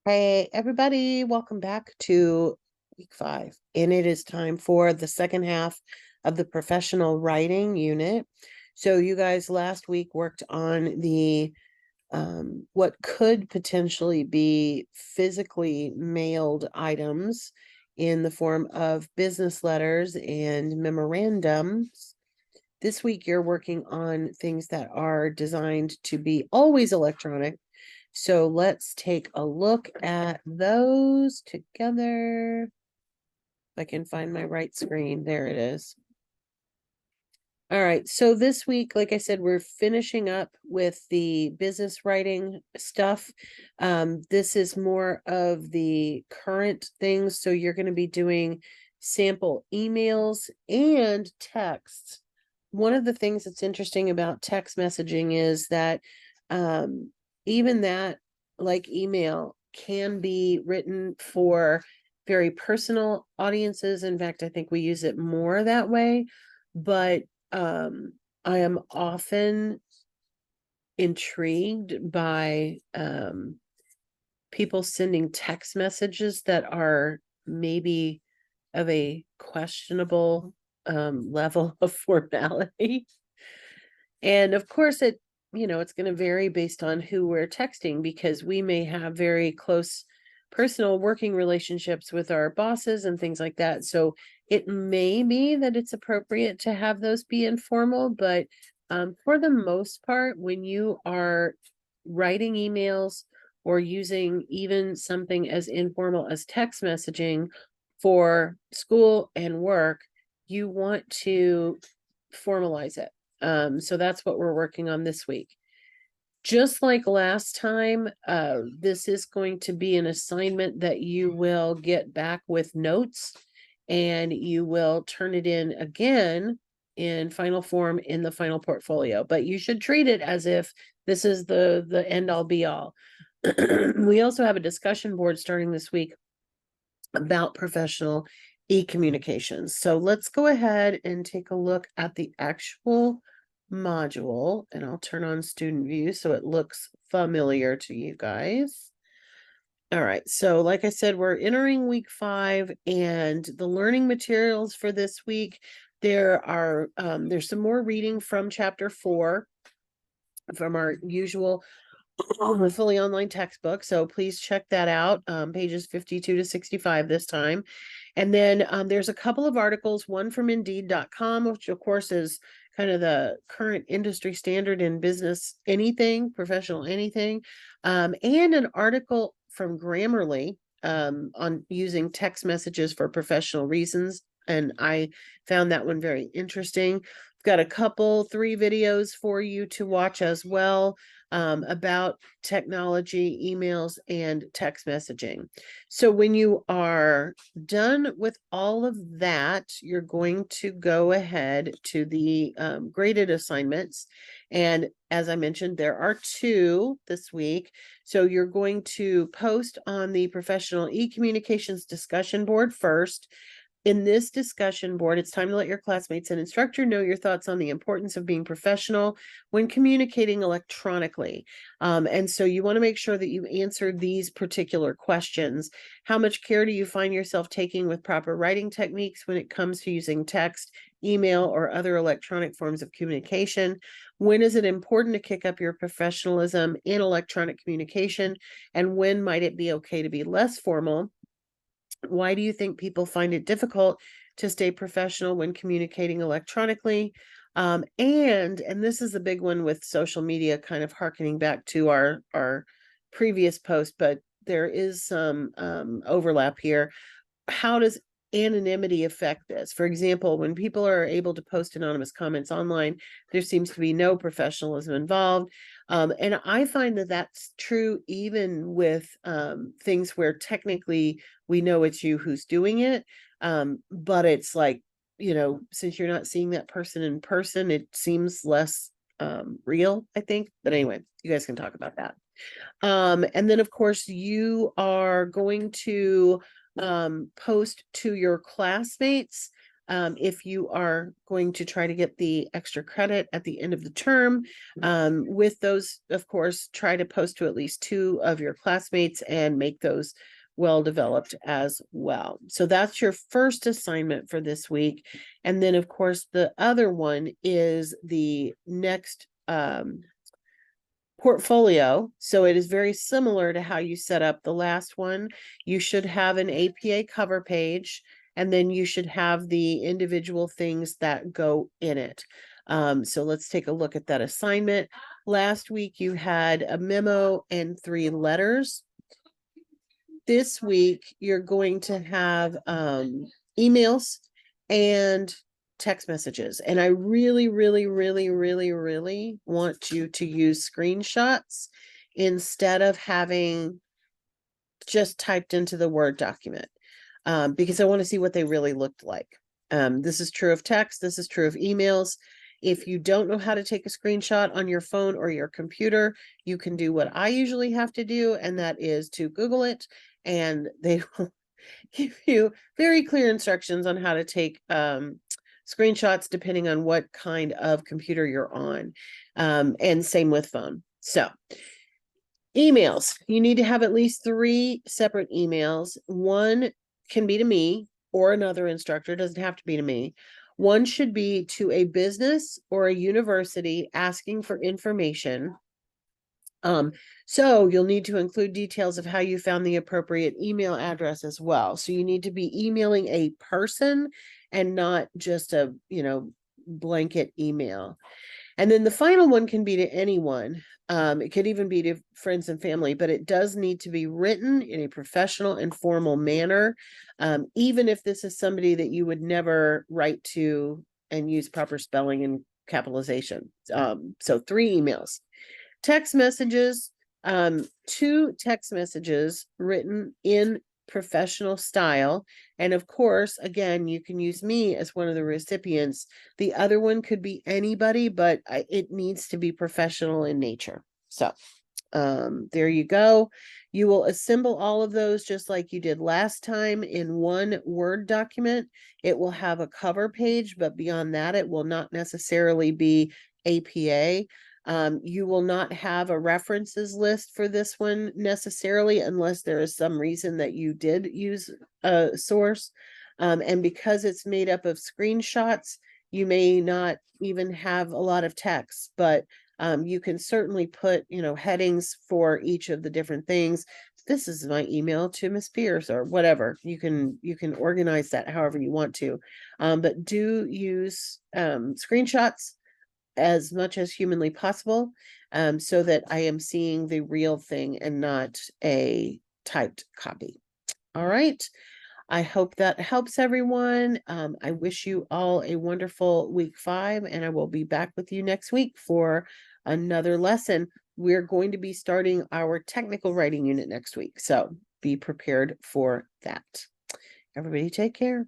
Hey, everybody, welcome back to week 5. And it is time for the second half of the professional writing unit. So you guys last week worked on the what could potentially be physically mailed items in the form of business letters and memorandums. This week you're working on things that are designed to be always electronic. So let's take a look at those together. If I can find my right screen, there it is. All right, so this week, like I said, we're finishing up with the business writing stuff. This is more of the current things. So you're going to be doing sample emails and texts. One of the things that's interesting about text messaging is that even that, like email, can be written for very personal audiences. In fact, I think we use it more that way, but I am often intrigued by people sending text messages that are maybe of a questionable level of formality. And of course it's going to vary based on who we're texting, because we may have very close personal working relationships with our bosses and things like that. So it may be that it's appropriate to have those be informal, but for the most part, when you are writing emails or using even something as informal as text messaging for school and work, you want to formalize it. So that's what we're working on this week. Just like last time, this is going to be an assignment that you will get back with notes, and you will turn it in again in final form in the final portfolio. But you should treat it as if this is the end all be all. We also have a discussion board starting this week about professional e-communications. So let's go ahead and take a look at the actual module, and I'll turn on student view so it looks familiar to you guys. All right, so like I said, we're entering week 5, and the learning materials for this week, there's some more reading from chapter 4 from our usual fully online textbook. So please check that out. Pages 52 to 65 this time. And then there's a couple of articles, one from Indeed.com, which of course is kind of the current industry standard in business anything, professional anything, and an article from Grammarly on using text messages for professional reasons. And I found that one very interesting. I've got a couple, 3 videos for you to watch as well about technology, emails, and text messaging. So when you are done with all of that, you're going to go ahead to the graded assignments. And as I mentioned, there are 2 this week. So you're going to post on the professional e-communications discussion board first. In this discussion board, it's time to let your classmates and instructor know your thoughts on the importance of being professional when communicating electronically. And so you want to make sure that you answer these particular questions. How much care do you find yourself taking with proper writing techniques when it comes to using text, email, or other electronic forms of communication? When is it important to kick up your professionalism in electronic communication? And when might it be okay to be less formal? Why do you think people find it difficult to stay professional when communicating electronically? And this is a big one with social media, kind of harkening back to our previous post, but there is some overlap here. How does anonymity affect this? For example, when people are able to post anonymous comments online, there seems to be no professionalism involved. And I find that that's true even with things where technically we know it's you who's doing it. But it's like, since you're not seeing that person in person, it seems less real, I think. But anyway, you guys can talk about that. And then of course you are going to post to your classmates if you are going to try to get the extra credit at the end of the term. With those, of course, try to post to at least 2 of your classmates and make those well developed as well. So that's your first assignment for this week. And then, of course, the other one is the next portfolio. So it is very similar to how you set up the last one. You should have an APA cover page, and then you should have the individual things that go in it. So let's take a look at that assignment. Last week you had a memo and 3 letters. This week you're going to have emails and text messages. And I really, really, really, really, really want you to use screenshots instead of having just typed into the Word document, because I want to see what they really looked like. This is true of text. This is true of emails. If you don't know how to take a screenshot on your phone or your computer, you can do what I usually have to do, and that is to Google it, and they will give you very clear instructions on how to take screenshots depending on what kind of computer you're on, and same with phone. So emails, you need to have at least 3 separate emails. One can be to me or another instructor, it doesn't have to be to me. One should be to a business or a university asking for information. So you'll need to include details of how you found the appropriate email address as well. So you need to be emailing a person and not just a, blanket email. And then the final one can be to anyone. It could even be to friends and family, but it does need to be written in a professional and formal manner. Even if this is somebody that you would never write to and use proper spelling and capitalization. So 3 emails. Text messages, 2 text messages written in professional style. And of course, again, you can use me as one of the recipients. The other one could be anybody, but it needs to be professional in nature. So there you go. You will assemble all of those just like you did last time in one Word document. It will have a cover page, but beyond that, it will not necessarily be APA. You will not have a references list for this one necessarily, unless there is some reason that you did use a source. And because it's made up of screenshots, you may not even have a lot of text, but you can certainly put, headings for each of the different things. This is my email to Miss Pierce or whatever. You can organize that however you want to, but do use screenshots as much as humanly possible, so that I am seeing the real thing and not a typed copy. All right. I hope that helps everyone. I wish you all a wonderful week 5, and I will be back with you next week for another lesson. We're going to be starting our technical writing unit next week, so be prepared for that. Everybody take care.